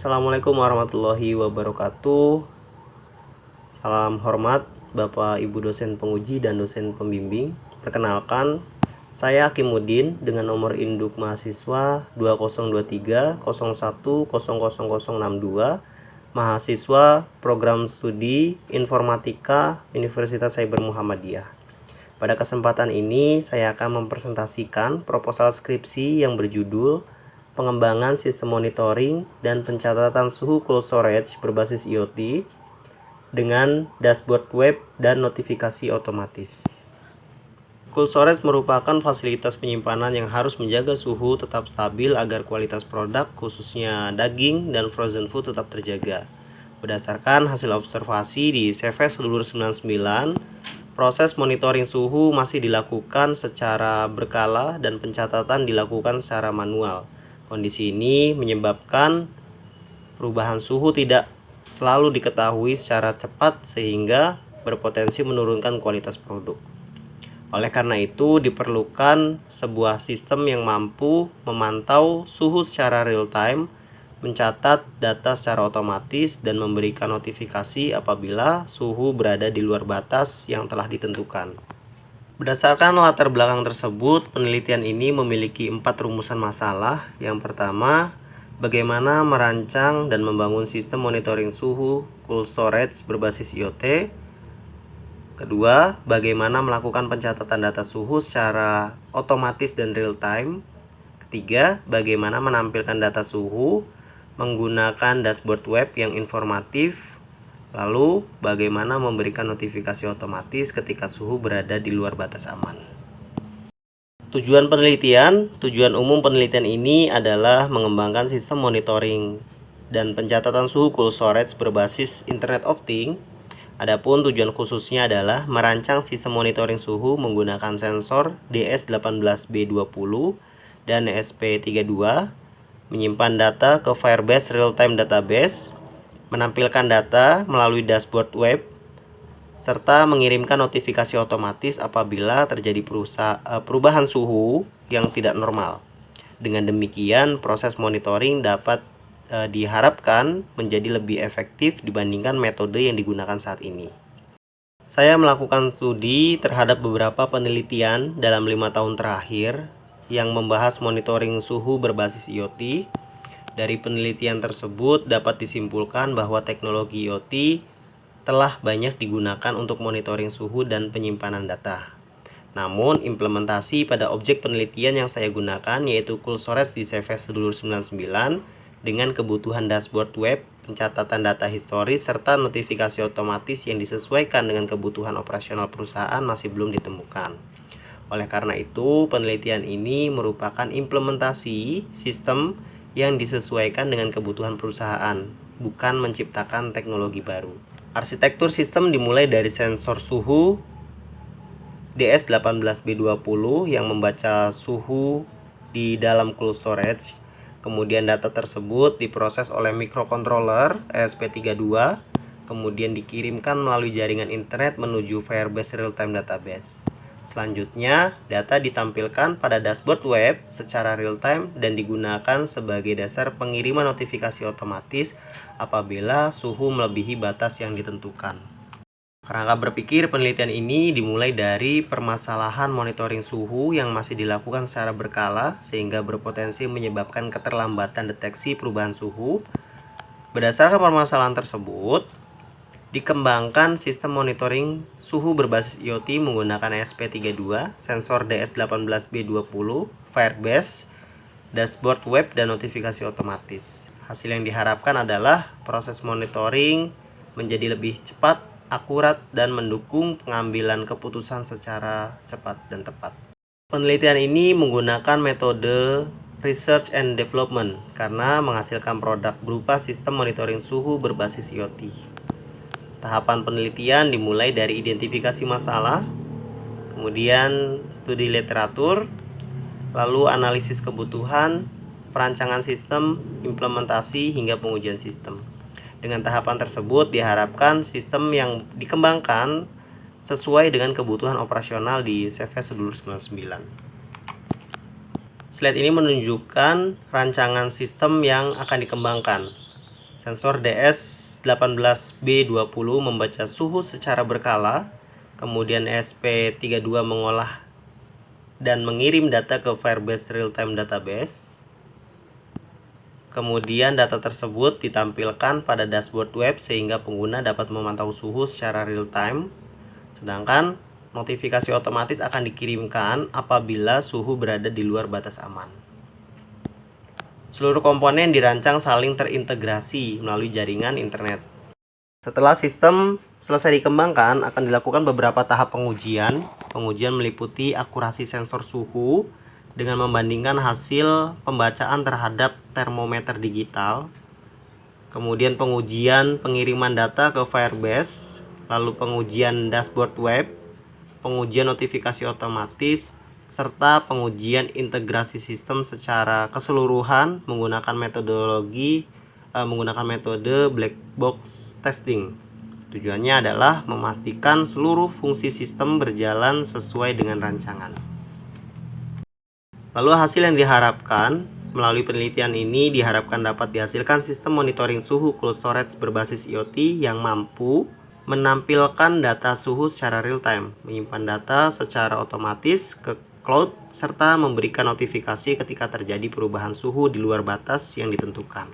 Assalamualaikum warahmatullahi wabarakatuh. Salam hormat Bapak Ibu dosen penguji dan dosen pembimbing. Perkenalkan, saya Hakimuddin dengan nomor induk mahasiswa 202301000062, mahasiswa program studi Informatika Universitas Cyber Muhammadiyah. Pada kesempatan ini saya akan mempresentasikan proposal skripsi yang berjudul Pengembangan Sistem Monitoring dan Pencatatan Suhu Cold Storage berbasis IoT dengan dashboard web dan notifikasi otomatis. Cold storage merupakan fasilitas penyimpanan yang harus menjaga suhu tetap stabil agar kualitas produk, khususnya daging dan frozen food, tetap terjaga. Berdasarkan hasil observasi di CVS Sedulur 99, proses monitoring suhu masih dilakukan secara berkala dan pencatatan dilakukan secara manual. Kondisi ini menyebabkan perubahan suhu tidak selalu diketahui secara cepat sehingga berpotensi menurunkan kualitas produk. Oleh karena itu, diperlukan sebuah sistem yang mampu memantau suhu secara real time, mencatat data secara otomatis, dan memberikan notifikasi apabila suhu berada di luar batas yang telah ditentukan. Berdasarkan latar belakang tersebut, penelitian ini memiliki 4 rumusan masalah. Yang pertama, bagaimana merancang dan membangun sistem monitoring suhu cold storage berbasis IoT. Kedua, bagaimana melakukan pencatatan data suhu secara otomatis dan real time. Ketiga, bagaimana menampilkan data suhu menggunakan dashboard web yang informatif. Lalu, bagaimana memberikan notifikasi otomatis ketika suhu berada di luar batas aman. Tujuan umum penelitian ini adalah mengembangkan sistem monitoring dan pencatatan suhu cold storage berbasis Internet of Things. Adapun tujuan khususnya adalah merancang sistem monitoring suhu menggunakan sensor DS18B20 dan ESP32, menyimpan data ke Firebase Real-Time Database, menampilkan data melalui dashboard web, serta mengirimkan notifikasi otomatis apabila terjadi perubahan suhu yang tidak normal. Dengan demikian, proses monitoring dapat diharapkan menjadi lebih efektif dibandingkan metode yang digunakan saat ini. Saya melakukan studi terhadap beberapa penelitian dalam 5 tahun terakhir yang membahas monitoring suhu berbasis IoT. Dari penelitian tersebut dapat disimpulkan bahwa teknologi IoT telah banyak digunakan untuk monitoring suhu dan penyimpanan data. Namun, implementasi pada objek penelitian yang saya gunakan yaitu cold storage di CVS Sedulur 99 dengan kebutuhan dashboard web, pencatatan data historis, serta notifikasi otomatis yang disesuaikan dengan kebutuhan operasional perusahaan masih belum ditemukan. Oleh karena itu, penelitian ini merupakan implementasi sistem yang disesuaikan dengan kebutuhan perusahaan, bukan menciptakan teknologi baru. Arsitektur sistem dimulai dari sensor suhu DS18B20 yang membaca suhu di dalam cold storage. Kemudian data tersebut diproses oleh microcontroller ESP32, kemudian dikirimkan melalui jaringan internet menuju Firebase Real-Time Database. Selanjutnya, data ditampilkan pada dashboard web secara real-time dan digunakan sebagai dasar pengiriman notifikasi otomatis apabila suhu melebihi batas yang ditentukan. Kerangka berpikir penelitian ini dimulai dari permasalahan monitoring suhu yang masih dilakukan secara berkala sehingga berpotensi menyebabkan keterlambatan deteksi perubahan suhu. Berdasarkan permasalahan tersebut, dikembangkan sistem monitoring suhu berbasis IoT menggunakan ESP32, sensor DS18B20, Firebase, dashboard web, dan notifikasi otomatis. Hasil yang diharapkan adalah proses monitoring menjadi lebih cepat, akurat, dan mendukung pengambilan keputusan secara cepat dan tepat. Penelitian ini menggunakan metode research and development karena menghasilkan produk berupa sistem monitoring suhu berbasis IoT. Tahapan penelitian dimulai dari identifikasi masalah, kemudian studi literatur, lalu analisis kebutuhan, perancangan sistem, implementasi, hingga pengujian sistem. Dengan tahapan tersebut diharapkan sistem yang dikembangkan sesuai dengan kebutuhan operasional di CVS Sedulur 99. Slide ini menunjukkan rancangan sistem yang akan dikembangkan. Sensor DS18B20 membaca suhu secara berkala, kemudian ESP32 mengolah dan mengirim data ke Firebase Real-Time Database. Kemudian data tersebut ditampilkan pada dashboard web sehingga pengguna dapat memantau suhu secara real-time. Sedangkan notifikasi otomatis akan dikirimkan apabila suhu berada di luar batas aman. Seluruh komponen dirancang saling terintegrasi melalui jaringan internet. Setelah sistem selesai dikembangkan, akan dilakukan beberapa tahap pengujian. Pengujian meliputi akurasi sensor suhu dengan membandingkan hasil pembacaan terhadap termometer digital, kemudian pengujian pengiriman data ke Firebase, lalu pengujian dashboard web, pengujian notifikasi otomatis, serta pengujian integrasi sistem secara keseluruhan menggunakan metode black box testing. Tujuannya adalah memastikan seluruh fungsi sistem berjalan sesuai dengan rancangan. Lalu hasil yang diharapkan melalui penelitian ini diharapkan dapat dihasilkan sistem monitoring suhu cold storage berbasis IoT yang mampu menampilkan data suhu secara real time, menyimpan data secara otomatis ke cloud, serta memberikan notifikasi ketika terjadi perubahan suhu di luar batas yang ditentukan.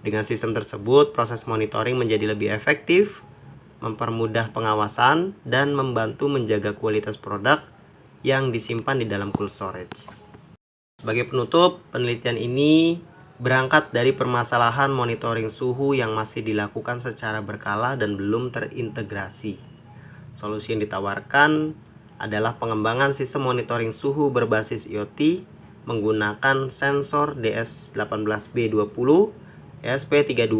Dengan sistem tersebut, proses monitoring menjadi lebih efektif, mempermudah pengawasan, dan membantu menjaga kualitas produk yang disimpan di dalam cold storage. Sebagai penutup, penelitian ini berangkat dari permasalahan monitoring suhu yang masih dilakukan secara berkala dan belum terintegrasi. Solusi yang ditawarkan adalah pengembangan sistem monitoring suhu berbasis IoT menggunakan sensor DS18B20, ESP32,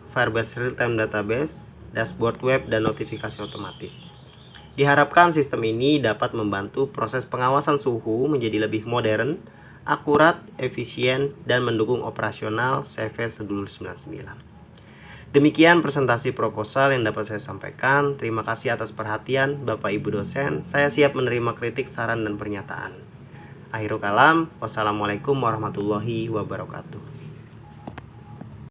Firebase Real-Time Database, dashboard web, dan notifikasi otomatis. Diharapkan sistem ini dapat membantu proses pengawasan suhu menjadi lebih modern, akurat, efisien, dan mendukung operasional CV Sedulur 99. Demikian presentasi proposal yang dapat saya sampaikan. Terima kasih atas perhatian Bapak Ibu dosen. Saya siap menerima kritik, saran, dan pernyataan. Akhirul kalam, wassalamualaikum warahmatullahi wabarakatuh.